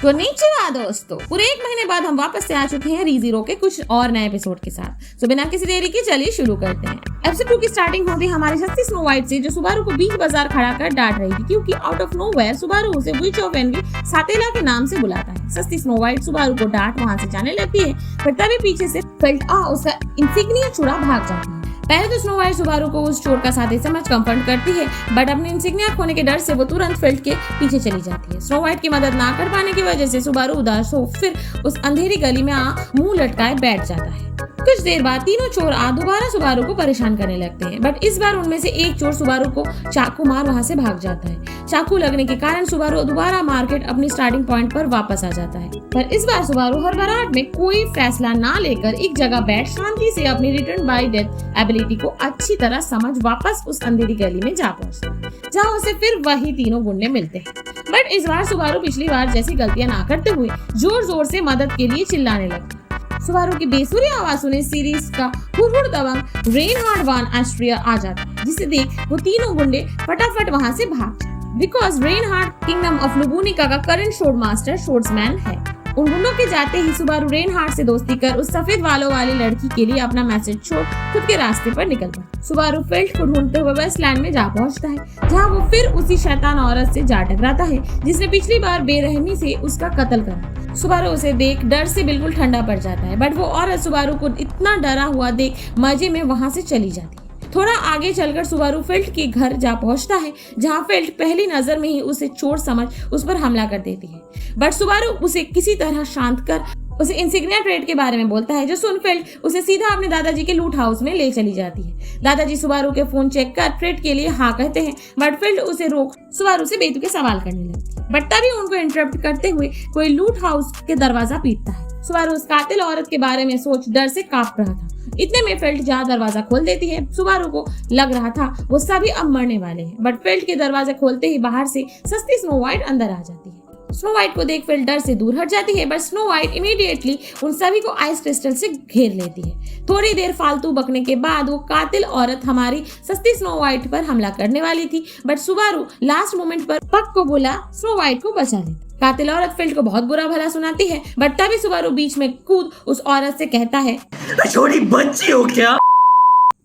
Konnichiwa दोस्तों, पूरे 1 महीने बाद हम वापस से आ चुके हैं रीजीरो के कुछ और नए एपिसोड के साथ। तो बिना किसी देरी के चलिए शुरू करते हैं। एपिसोड 2 की स्टार्टिंग होती हमारी सस्ती स्नो व्हाइट से, जो सुबारू को बीच बाजार खड़ा कर डांट रही थी क्योंकि आउट ऑफ नोवेयर सुबारू उसे विच ऑफ एनवी सातेला के नाम से बुलाता है। सस्ती स्नो व्हाइट सुबारू को डांट वहां से जाने लगती है, पर तभी पीछे से फेल्ट उसका इंसिग्निया चुरा भाग जाता है। पहले तो स्नो व्हाइट सुबारू को उस चोर का साथी समझ कंफर्ट करती है, बट अपने इंसिग्निया खोने के डर से वो तुरंत फेल्ट के पीछे चली जाती है। स्नो व्हाइट की मदद ना कर पाने की वजह से सुबारू उदास हो फिर उस अंधेरी गली में मुंह लटकाए बैठ जाता है। कुछ देर बाद तीनों चोर दोबारा सुबारू को परेशान करने लगते हैं, बट इस बार उनमें से एक चोर सुबारू को चाकू मार वहां से भाग जाता है। चाकू लगने के कारण सुबारू दोबारा मार्केट अपनी स्टार्टिंग पॉइंट पर वापस आ जाता है, पर इस बार सुबारू हड़बड़ाहट में कोई फैसला ना लेकर एक जगह बैठ शांति से अपनी रिटर्न बाय डेथ एबिलिटी को अच्छी तरह समझ वापस उस अंधेरी गली में जा पहुंचता है, जहाँ उसे फिर वही तीनों गुंडे मिलते हैं। बट इस बार सुबारू पिछली बार जैसी गलतियां ना करते हुए जोर जोर से मदद के लिए चिल्लाने लगता है। सुबारू की बेसुरी आवाज सुने सीरीज का हुड़हुड़ दबंग रेनहार्ड वान एस्ट्रिया आ जाता है, जिसे देख वो तीनों गुंडे फटाफट वहां से भाग जाते हैं। बिकॉज रेनहार्ड किंगडम ऑफ लुबुनिका का करंट शोर्ड मास्टर शोर्ड्समैन है। उन गुंडों के जाते ही सुबारू रेनहार्ड से दोस्ती कर उस सफेद बालों वाली लड़की के लिए अपना मैसेज छोड़ खुद के रास्ते पर निकल पड़ा। सुबारू फेल्ट को ढूंढते हुए वेस्टलैंड में जा पहुंचता है, जहां वो फिर उसी शैतान औरत से जा टकराता है जिसने पिछली बार बेरहमी से उसका कत्ल करा। सुबारू उसे देख डर से बिल्कुल ठंडा पड़ जाता है, बट वो औरत सुबारू को इतना डरा हुआ देख मजे में वहां से चली जाती है। थोड़ा आगे चलकर सुबारू फेल्ट के घर जा पहुंचता है, जहां फेल्ट पहली नजर में ही उसे चोर समझ उस पर हमला कर देती है, बट सुबारू उसे किसी तरह शांत कर उसे इंसिग्निया ट्रेड के बारे में बोलता है, जो सुन फेल्ट उसे सीधा अपने दादाजी के लूट हाउस में ले चली जाती है। दादाजी सुबारू के फोन चेक कर ट्रेड के लिए हाँ कहते हैं, बट फेल्ट उसे रोक सुबारू से बेतुके सवाल करने लगती है, बट तभी उनको इंटरप्ट करते हुए कोई लूट हाउस के दरवाजा पीटता है। सुबारू उस कातिल औरत के बारे में सोच डर से कांप रहा था। इतने में फेल्ट जहाँ दरवाजा खोल देती है। सुबारू को लग रहा था वो सभी अब मरने वाले हैं, बट फेल्ट के दरवाजे खोलते ही बाहर से सस्ती स्नो व्हाइट अंदर आ जाती है। स्नो व्हाइट को देख फेल्ट डर से दूर हट जाती है, बट स्नो व्हाइट इमीडिएटली उन सभी को आइस क्रिस्टल से घेर लेती है। थोड़ी देर फालतू बकने के बाद वो कातिल औरत हमारी सस्ती स्नो व्हाइट पर हमला करने वाली थी, बट सुबारू लास्ट मोमेंट पर पक को बोला स्नो व्हाइट को बचा लेती। कातिल औरत फेल्ट को बहुत बुरा भला सुनाती है, बट तभी सुबारू बीच में कूद उस औरत से कहता है, छोटी बच्ची हो क्या?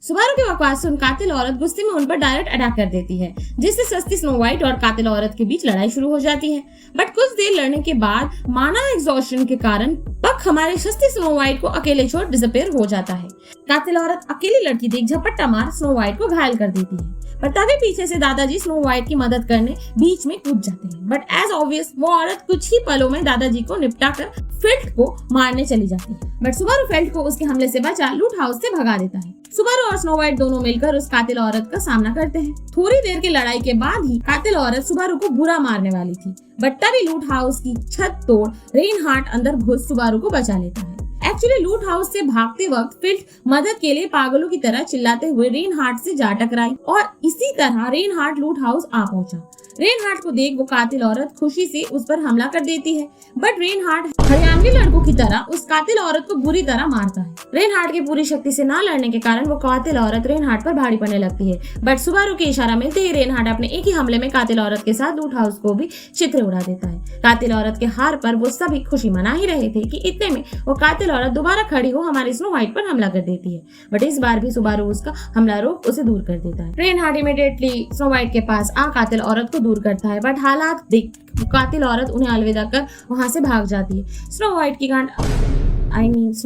सुबारू की बकवास सुन कातिल औरत गुस्से में उन पर डायरेक्ट अटैक कर देती है, जिससे सस्ती स्नो व्हाइट और कातिल औरत के बीच लड़ाई शुरू हो जाती है। बट कुछ देर लड़ने के बाद माना एग्जॉस्शन के कारण पक हमारे सस्ती स्नो व्हाइट को अकेले छोड़ डिसअपीयर हो जाता है। कातिल औरत अकेली लड़की देख झपट्टा मार स्नो व्हाइट को घायल कर देती है, पर तभी पीछे से दादाजी स्नो व्हाइट की मदद करने बीच में कूद जाते हैं। बट एज ऑब्वियस वो औरत कुछ ही पलों में दादाजी को निपटा कर फेल्ट को मारने चली जाती है, बट सुबारू फेल्ट को उसके हमले से बचा लूट हाउस से भगा देता है। सुबारू और स्नो व्हाइट दोनों मिलकर उस कातिल औरत का सामना करते हैं। थोड़ी देर की लड़ाई के बाद ही कातिल औरत सुबारू को बुरा मारने वाली थी, बट तभी लूट हाउस की छत तोड़ रेनहार्ड अंदर घुस सुबारू को बचा लेता है। एक्चुअली लूट हाउस से भागते वक्त फेल्ट मदद के लिए पागलों की तरह चिल्लाते हुए रेनहार्ड से जा टकराई और इसी तरह रेनहार्ड लूट हाउस आ पहुंचा। रेनहार्ड को देख वो कातिल औरत खुशी से उस पर हमला कर देती है, बट रेनहार्ड हरियाणवी लड़कों की तरह उस कातिल औरत को बुरी तरह मारता है। रेनहार्ड की पूरी शक्ति से ना लड़ने के कारण वो कातिल औरत रेनहार्ड पर भारी पड़ने लगती है, बट सुबारू के इशारा मिलते ही रेनहार्ड अपने एक ही हमले में कातिल औरत के साथ लूट हाउस को भी छितरे उड़ा देता है। कातिल औरत के हार पर वो सभी खुशी मना ही रहे थे कि इतने में वो कातिल औरत दोबारा खड़ी हो हमारी स्नो व्हाइट पर हमला कर देती है, बट इस बार भी सुबारू उसका हमला रोक उसे दूर कर देता है। रेनहार्ड इमीडिएटली स्नो व्हाइट के पास कातिल औरत को दूर करता है, बट हालात देख कातिल औरत उन्हें अलविदा कर वहां से भाग जाती है। स्नो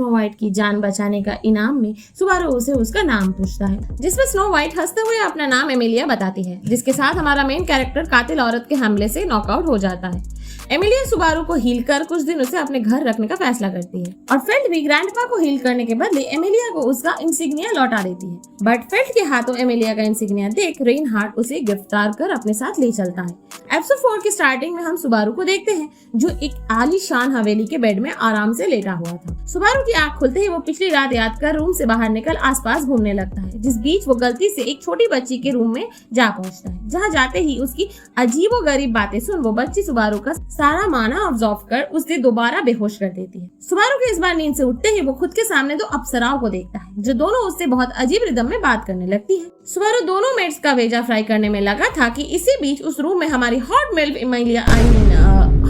व्हाइट की जान बचाने का इनाम में सुबारू उसे उसका नाम पूछता है, जिसमें स्नो व्हाइट हंसते हुए अपना नाम एमिलिया बताती है, जिसके साथ हमारा मेन कैरेक्टर कातिल औरत के हमले से नॉकआउट हो जाता है। एमिलिया सुबारू को हील कर कुछ दिन उसे अपने घर रखने का फैसला करती है, और फेल्ट भी ग्रैंडपा को हील करने के बदले एमिलिया को उसका इंसिग्निया लौटा देती है। बट फेल्ट के हाथों एमिलिया का इंसिग्निया देख रेनहार्ड उसे गिरफ्तार कर अपने साथ ले चलता है। एपिसोड 4 की स्टार्टिंग में हम सुबारू को देखते हैं, जो एक आलीशान हवेली के बेड में आराम से लेटा हुआ था। सुबारू की आंख खुलते ही वो पिछली रात याद कर रूम से बाहर निकल आसपास घूमने लगता है, जिस बीच वो गलती से एक छोटी बच्ची के रूम में जा पहुंचता है, जहां जाते ही उसकी अजीबोगरीब बातें सुन वो बच्ची सुबारू का सारा माना ऑब्जर्व कर उसे दोबारा बेहोश कर देती है। सुबारू के इस बार नींद से उठते ही वो खुद के सामने 2 अप्सराओं को देखता है, जो दोनों उससे बहुत अजीब रिदम में बात करने लगती है। सुबारू दोनों मेट्स का वेजा फ्राई करने में लगा था कि इसी बीच उस रूम में हमारी hot milf Emilia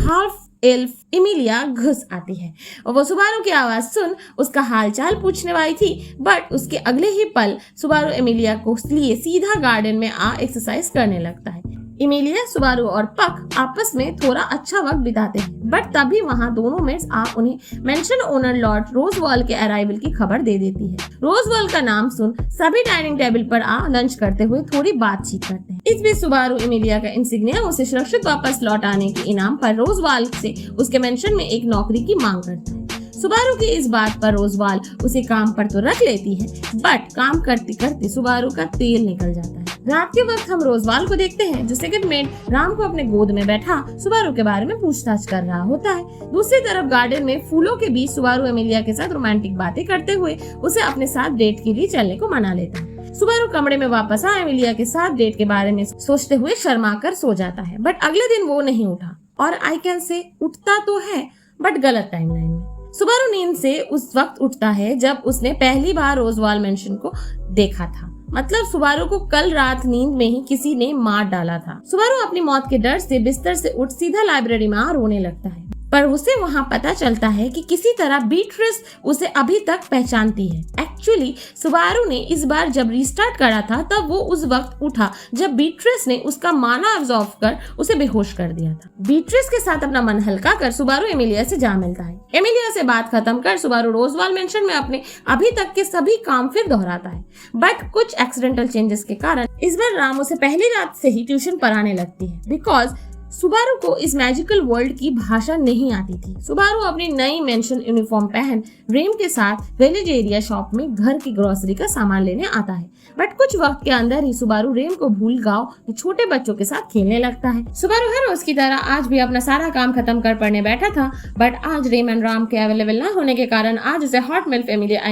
half elf Emilia घुस आती है और वो सुबारू की आवाज सुन उसका हालचाल पूछने वाली थी, बट उसके अगले ही पल सुबारू इमिलिया को लिए सीधा गार्डन में आ एक्सरसाइज करने लगता है। इमिलिया, सुबारू और पक आपस में थोड़ा अच्छा वक्त बिताते हैं, बट तभी वहाँ दोनों मेट्स आ उन्हें मेंशन ओनर लॉर्ड रोजवॉल के अराइवल की खबर दे देती है। रोजवॉल का नाम सुन सभी डाइनिंग टेबल पर आ लंच करते हुए थोड़ी बातचीत करते हैं। इस बीच सुबारू इमिलिया का इंसिग्निया उसे सुरक्षित वापस लौट आने के इनाम पर रोजवॉल से उसके मेंशन में एक नौकरी की मांग करता है। सुबारू की इस बात पर रोजवॉल उसे काम पर तो रख लेती है, बट काम करते करते सुबारू का तेल निकल जाता है। रात के वक्त हम रोजवाल को देखते हैं जो सेकंड मेड राम को अपने गोद में बैठा सुबारू के बारे में पूछताछ कर रहा होता है। दूसरी तरफ गार्डन में फूलों के बीच सुबारू एमिलिया के साथ रोमांटिक बातें करते हुए उसे अपने साथ डेट के लिए चलने को मना लेता है। सुबारू कमरे में वापस आ एमिलिया के साथ डेट के बारे में सोचते हुए शर्मा कर सो जाता है, बट अगले दिन वो नहीं उठा और आई कैन से उठता तो है बट गलत टाइमलाइन में। सुबारू नींद से उस वक्त उठता है जब उसने पहली बार रोजवाल मेंशन को देखा था, मतलब सुबारू को कल रात नींद में ही किसी ने मार डाला था। सुबारू अपनी मौत के डर से बिस्तर से उठ सीधा लाइब्रेरी में रोने लगता है, पर उसे वहाँ पता चलता है कि किसी तरह बीट्रिस उसे अभी तक पहचानती है। एक्चुअली सुबारू ने इस बार जब रिस्टार्ट करा था तब वो उस वक्त उठा जब बीट्रिस ने उसका माना अब्सॉर्ब कर उसे बेहोश कर दिया था। बीट्रिस के साथ अपना मन हल्का कर सुबारू एमिलिया से जा मिलता है। एमिलिया से बात खत्म कर सुबारू रोजवाल मेंशन में अपने अभी तक के सभी काम फिर दोहराता है, बट कुछ एक्सीडेंटल चेंजेस के कारण इस बार राम उसे पहली रात से ही ट्यूशन पढ़ाने लगती है, बिकॉज सुबारू को इस मैजिकल वर्ल्ड की भाषा नहीं आती थी। सुबारू अपनी नई मेंशन यूनिफॉर्म पहन रेम के साथ विलेज एरिया शॉप में घर की ग्रोसरी का सामान लेने आता है, बट कुछ वक्त के अंदर ही सुबारू रेम को भूल गांव के छोटे बच्चों के साथ खेलने लगता है। सुबारू हर रोज की तरह आज भी अपना सारा काम खत्म कर पढ़ने बैठा था, बट आज रेम एंड राम के अवेलेबल न होने के कारण आज उसे hot milf Emilia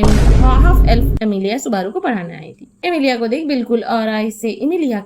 half elf Emilia Subaru को पढ़ाने आई थी। एमिलिया को देख बिल्कुल और आई से एमिलिया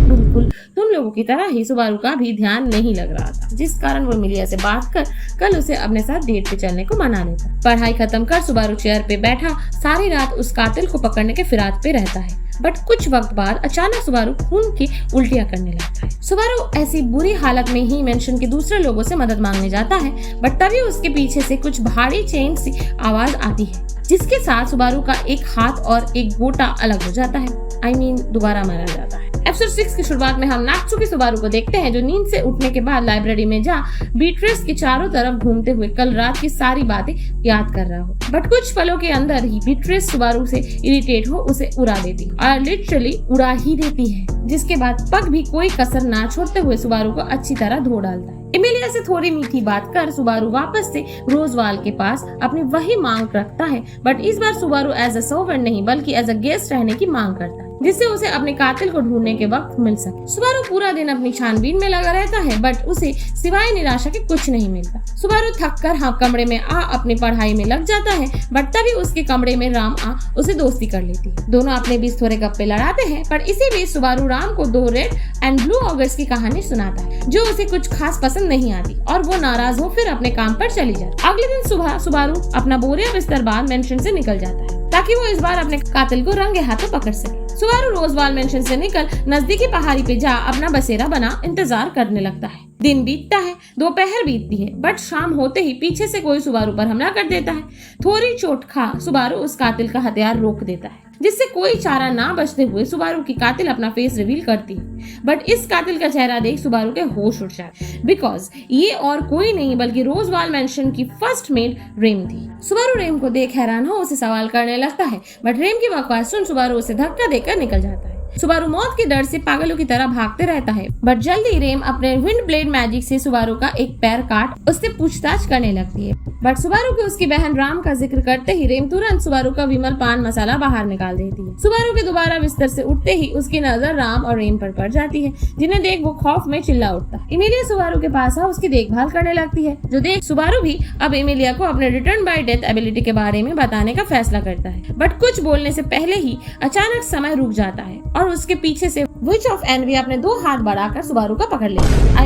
बिल्कुल तुम लोगों की तरह ही सुबारू का भी ध्यान नहीं लग रहा था, जिस कारण वो एमिलिया से बात कर कल उसे अपने साथ डेट पे चलने को मना लेता। पढ़ाई खत्म कर सुबारू चेयर पे बैठा सारी रात उस कातिल को पकड़ने के फिराक पे रहता है, बट कुछ वक्त बाद अचानक सुबारू खून की उल्टियां करने लगता है। सुबारू ऐसी बुरी हालत में ही मेंशन के दूसरे लोगों से मदद मांगने जाता है, बट तभी उसके पीछे से कुछ भारी चेन सी आवाज आती है, जिसके साथ सुबारू का एक हाथ और एक गोटा अलग हो जाता है। दोबारा मारा जाता है। एपिसोड 6 की शुरुआत में हम नात्सुकी सुबारू को देखते हैं जो नींद से उठने के बाद लाइब्रेरी में जा बीट्रिस के चारों तरफ घूमते हुए कल रात की सारी बातें याद कर रहा हो, बट कुछ पलों के अंदर ही बीट्रिस सुबारू से इरिटेट हो उसे उड़ा देती और लिटरली उड़ा ही देती है, जिसके बाद पग भी कोई कसर ना छोड़ते हुए सुबारू को अच्छी तरह धो डालता है। एमिलिया से थोड़ी मीठी बात कर सुबारू वापस से रोजवाल के पास अपनी वही मांग रखता है, बट इस बार सुबारू एज अ सर्वेंट नहीं बल्कि एज अ गेस्ट रहने की मांग करता है, जिससे उसे अपने कातिल को ढूंढने के वक्त मिल सके। सुबारू पूरा दिन अपनी छानबीन में लगा रहता है, बट उसे सिवाय निराशा के कुछ नहीं मिलता। सुबारू थक कर कमरे में आ अपनी पढ़ाई में लग जाता है, बट तभी उसके कमरे में राम आ उसे दोस्ती कर लेती है। दोनों अपने बीच थोड़े गप्पे लड़ाते हैं, पर इसी बीच सुबारू राम को 2 रेड एंड ब्लू ऑगस्ट की कहानी सुनाता है, जो उसे कुछ खास पसंद नहीं आती और वो नाराज हो फिर अपने काम पर चली जाती। अगले दिन सुबह सुबारू अपना बोरिया बिस्तर बाद मेंशन से निकल जाता है ताकि वो इस बार अपने कातिल को रंगे हाथों पकड़ सके। सुबारू रोजवाल मेंशन से निकल नजदीकी पहाड़ी पे जा अपना बसेरा बना इंतजार करने लगता है। दिन बीतता है, दोपहर बीतती है, बट शाम होते ही पीछे से कोई सुबारू पर हमला कर देता है। थोड़ी चोट खा सुबारू उस कातिल का हथियार रोक देता है, जिससे कोई चारा ना बचते हुए सुबारू की कातिल अपना फेस रिवील करती है, बट इस कातिल का चेहरा देख सुबारू के होश उड़ जाते हैं, बिकॉज ये और कोई नहीं बल्कि रोजवाल मेंशन की फर्स्ट मेड रेम थी। सुबारू रेम को देख हैरान हो उसे सवाल करने लगता है, बट रेम की बकवास सुन सुबारू उसे धक्का देकर निकल जाता है। सुबारू मौत के डर से पागलों की तरह भागते रहता है, बट जल्दी रेम अपने विंड ब्लेड मैजिक से सुबारू का एक पैर काट उससे पूछताछ करने लगती है, बट सुबारू की उसकी बहन राम का जिक्र करते ही रेम तुरंत सुबारू का विमल पान मसाला बाहर निकाल देती है। सुबारू के दोबारा बिस्तर से उठते ही उसकी नजर राम और रेम पर पड़ जाती है, जिन्हें देख वो खौफ में चिल्ला उठता है। एमिलिया सुबारू के पास आ उसकी देखभाल करने लगती है, जो देख सुबारू भी अब एमिलिया को अपने रिटर्न बाय डेथ एबिलिटी के बारे में बताने का फैसला करता है, बट कुछ बोलने से पहले ही अचानक समय रुक जाता है और और उसके पीछे से विच ऑफ एनवी अपने 2 हाथ बढ़ाकर सुबारू का पकड़ लेती है,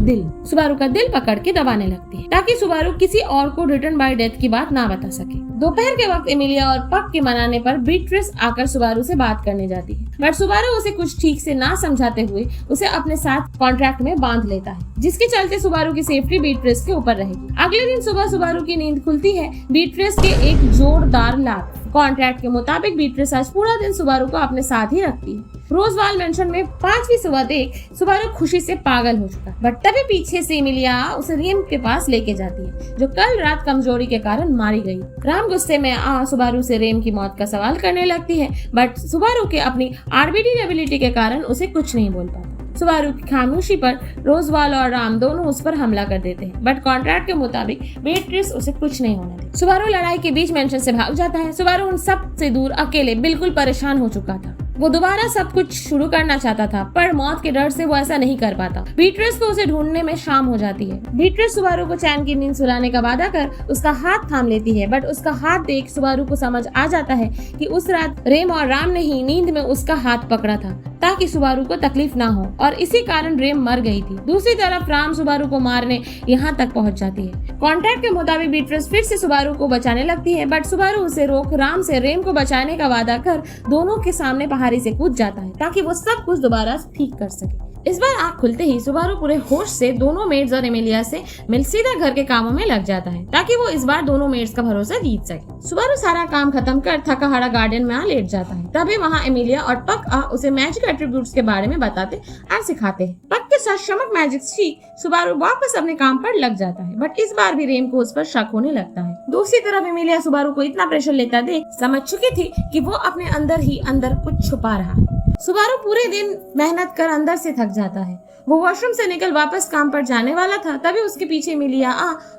दिल। सुबारू का दिल पकड़ के दबाने लगती है ताकि सुबारू किसी और को रिटर्न बाय डेथ की बात ना बता सके। दोपहर के वक्त एमिलिया और पक के मनाने पर बीट्रिस आकर सुबारू से बात करने जाती है, बट सुबारू उसे कुछ ठीक से ना समझाते हुए उसे अपने साथ कॉन्ट्रैक्ट में बांध लेता है, जिसके चलते सुबारू की सेफ्टी बीट्रिस के ऊपर रहेगी। अगले दिन सुबह सुबारू की नींद खुलती है बीट्रिस के एक जोरदार लात। कॉन्ट्रैक्ट के मुताबिक बीट्रिस आज पूरा दिन सुबारू को अपने साथ ही रखती है। रोजवाल मेंशन में 5वीं सुबह देख सुबारू खुशी से पागल हो चुका, बट तभी पीछे से एमिलिया उसे रेम के पास लेके जाती है, जो कल रात कमजोरी के कारण मारी गई। राम गुस्से में सुबारू से रेम की मौत का सवाल करने लगती है, बट सुबारू के अपनी आरबीडी एबिलिटी के कारण उसे कुछ नहीं बोल पाता। सुबारू की खामोशी पर रोजवाल और राम दोनों उस पर हमला कर देते हैं, बट कॉन्ट्रैक्ट के मुताबिक बीट्रिस उसे कुछ नहीं होने देती। सुबारू लड़ाई के बीच मेंशन से भाग जाता है। सुबारू उन सब से दूर अकेले बिल्कुल परेशान हो चुका था। वो दोबारा सब कुछ शुरू करना चाहता था, पर मौत के डर से वो ऐसा नहीं कर पाता। बीट्रिस को उसे ढूंढने में शाम हो जाती है। बीट्रिस सुबारू को चैन की नींद सुलाने का वादा कर उसका हाथ थाम लेती है, बट उसका हाथ देख सुबारू को समझ आ जाता है कि उस रात रेम और राम ने ही नींद में उसका हाथ पकड़ा था ताकि सुबारू को तकलीफ ना हो, और इसी कारण रेम मर गई थी। दूसरी तरफ राम सुबारू को मारने यहाँ तक पहुँच जाती है। कॉन्ट्रैक्ट के मुताबिक बीट्रिस फिर से सुबारू को बचाने लगती है, बट सुबारू उसे रोक राम से रेम को बचाने का वादा कर दोनों के सामने पहाड़ी से कूद जाता है ताकि वो सब कुछ दोबारा ठीक कर सके। इस बार आँख खुलते ही सुबारू पूरे होश से दोनों मेड्स और एमिलिया से मिल सीधा घर के कामों में लग जाता है ताकि वो इस बार दोनों मेड्स का भरोसा जीत सके। सुबारू सारा काम खत्म कर थका हारा गार्डन में लेट जाता है। तभी वहाँ एमिलिया और पक उसे मैजिक एट्रीब्यूट्स के बारे में बताते और सिखाते हैं। पक के साथ चमक मैजिक सीख सुबारू वापस अपने काम पर लग जाता है, बट इस बार भी रेम को उस पर शक होने लगता है। दूसरी तरफ एमिलिया सुबारू को इतना प्रेशर लेता देख समझ चुकी थी कि वो अपने अंदर ही अंदर कुछ छुपा रहा है। सुबारू पूरे दिन मेहनत कर अंदर से थक जाता है। वो वॉशरूम से निकल वापस काम पर जाने वाला था, तभी उसके पीछे एमिलिया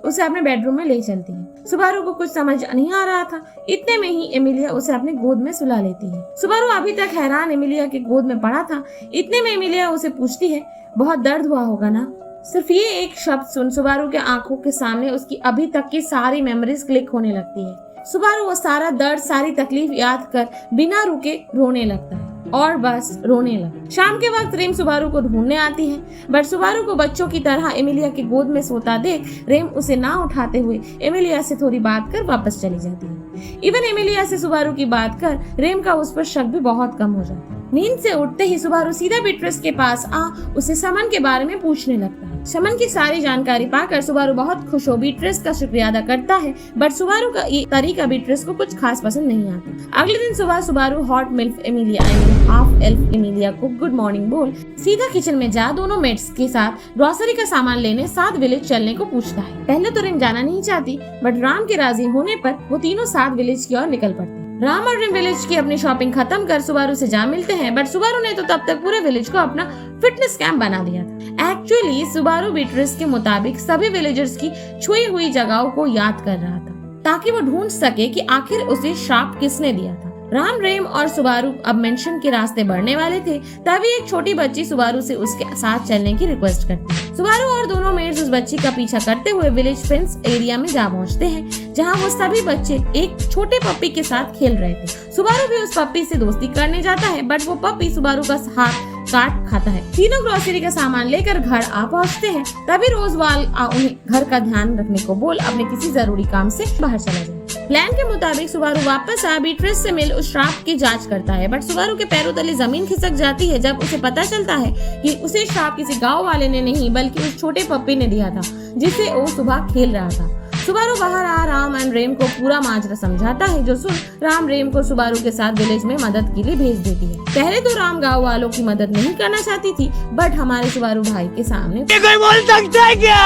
उसे अपने बेडरूम में ले चलती है। सुबारू को कुछ समझ नहीं आ रहा था। इतने में ही एमिलिया उसे अपने गोद में सुला लेती है। सुबारू अभी तक हैरान एमिलिया के गोद में पड़ा था। इतने में एमिलिया उसे पूछती है, बहुत दर्द हुआ होगा ना? सिर्फ ये एक शब्द सुन सुबारू के आंखों के सामने उसकी अभी तक की सारी मेमोरीज क्लिक होने लगती है। सुबारू वो सारा दर्द सारी तकलीफ याद कर बिना रुके रोने लगता है और बस रोने लगा। शाम के वक्त रेम सुबारू को ढूंढने आती है, बट सुबारू को बच्चों की तरह एमिलिया के गोद में सोता देख रेम उसे ना उठाते हुए एमिलिया से थोड़ी बात कर वापस चली जाती है। इवन एमिलिया से सुबारू की बात कर रेम का उस पर शक भी बहुत कम हो जाता है। नींद से उठते ही सुबारू सीधा बीट्रिस के पास उसे समन के बारे में पूछने लगता है। समन की सारी जानकारी पाकर सुबारू बहुत खुश हो बीट्रिस का शुक्रिया अदा करता है, बट सुबारू का ये तरीका बीट्रिस को कुछ खास पसंद नहीं आता। अगले दिन सुबह Subaru hot milf Emilia half elf Emilia को गुड मॉर्निंग बोल सीधा किचन में जा दोनों मेट्स के साथ ग्रोसरी का सामान लेने 7 विलेज चलने को पूछता है। पहले तो रेम जाना नहीं चाहती, बट राम के राजी होने पर वो तीनों 7 विलेज की ओर निकल पड़ते हैं। राम और रेम विलेज की अपनी शॉपिंग खत्म कर सुबारू से जा मिलते हैं, बट सुबारू ने तो तब तक पूरे विलेज को अपना फिटनेस कैंप बना दिया था। एक्चुअली सुबारू बीट्रिस के मुताबिक सभी विलेजर्स की छुई हुई जगहों को याद कर रहा था ताकि वो ढूंढ सके कि आखिर उसे श्राप किसने दिया था। राम, रेम और सुबारू अब मेंशन के रास्ते बढ़ने वाले थे, तभी एक छोटी बच्ची सुबारू से उसके साथ चलने की रिक्वेस्ट करती है। सुबारू और दोनों मेट्स उस बच्ची का पीछा करते हुए विलेज फेंस एरिया में जा पहुंचते हैं, जहां वो सभी बच्चे एक छोटे पप्पी के साथ खेल रहे थे। सुबारू भी उस पप्पी से दोस्ती करने जाता है, बट वो पप्पी सुबारू का हाथ काट खाता है। तीनों ग्रोसरी का सामान लेकर घर आ पहुंचते हैं, तभी रोजवाल उन्हें घर का ध्यान रखने को बोल अपने किसी जरूरी काम से बाहर चला जाए। प्लान के मुताबिक सुबारू वापस बीट्रिस से मिल उस श्राप की जांच करता है, बट सुबारू के पैरों तले जमीन खिसक जाती है जब उसे पता चलता है कि उसे श्राप किसी गांव वाले ने नहीं बल्कि उस छोटे पप्पी ने दिया था जिसे वो सुबह खेल रहा था। सुबारू बाहर राम एंड रेम को पूरा माजरा समझाता है, जो सुन राम रेम को सुबारू के साथ विलेज में मदद के लिए भेज देती है। पहले तो राम गांव वालों की मदद नहीं करना चाहती थी, बट हमारे सुबारू भाई के सामने कोई बोल सकता है क्या?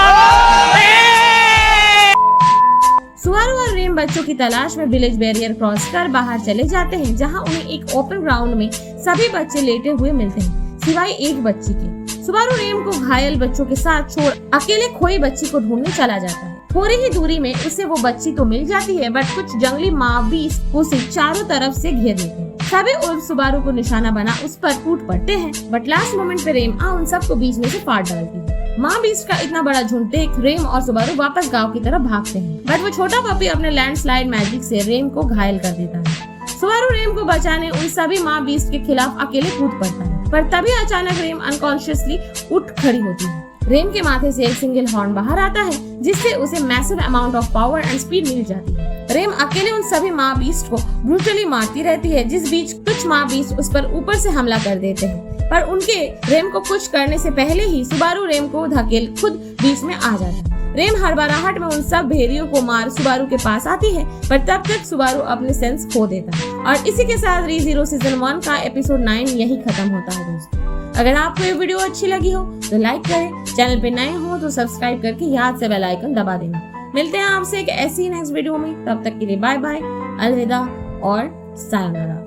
सुबारू और रेम बच्चों की तलाश में विलेज बैरियर क्रॉस कर बाहर चले जाते हैं, जहां उन्हें एक ओपन ग्राउंड में सभी बच्चे लेटे हुए मिलते हैं सिवाय एक बच्ची के। सुबारू रेम को घायल बच्चों के साथ छोड़ अकेले खोई बच्ची को ढूंढने चला जाता है। थोड़ी ही दूरी में उसे वो बच्ची तो मिल जाती है, बट कुछ जंगली मावीस उसे चारों तरफ से घेर लेते हैं। सभी उर्फ सुबारू को निशाना बना उस पर टूट पड़ते हैं, बट लास्ट मोमेंट पे रेम उन सबको बीच में से फाड़ डालती है। माँ बीस्ट का इतना बड़ा झुंड देख रेम और सुबारू वापस गांव की तरफ भागते हैं, बट वो छोटा पपी अपने लैंडस्लाइड मैजिक से रेम को घायल कर देता है। सुबारू रेम को बचाने उन सभी माँ बीस्ट के खिलाफ अकेले कूद पड़ता है, पर तभी अचानक रेम अनकॉन्शियसली उठ खड़ी होती है। रेम के माथे से एक सिंगल हॉर्न बाहर आता है, जिससे उसे massive amount of power and speed मिल जाती है। रेम अकेले उन सभी माँ बीस्ट को ब्रूटली मारती रहती है, जिस बीच कुछ माँ बीस्ट उस पर ऊपर से हमला कर देते हैं, पर उनके रेम को कुछ करने से पहले ही सुबारू रेम को धकेल खुद बीच में आ जाता है। रेम हड़बड़ाहट में उन सब भेड़ियों को मार सुबारू के पास आती है, पर तब तक सुबारू अपने सेंस खो देता है। और इसी के साथ रीज़ीरो सीजन 1 का एपिसोड 9 यही खत्म होता है दोस्तों। अगर आपको ये वीडियो अच्छी लगी हो तो लाइक करें, चैनल पे नए हो तो सब्सक्राइब करके याद से बेल आइकन दबा देना। मिलते हैं आपसे एक ऐसी नेक्स्ट वीडियो में, तब तक के लिए बाय बाय, अलविदा और सायोनारा।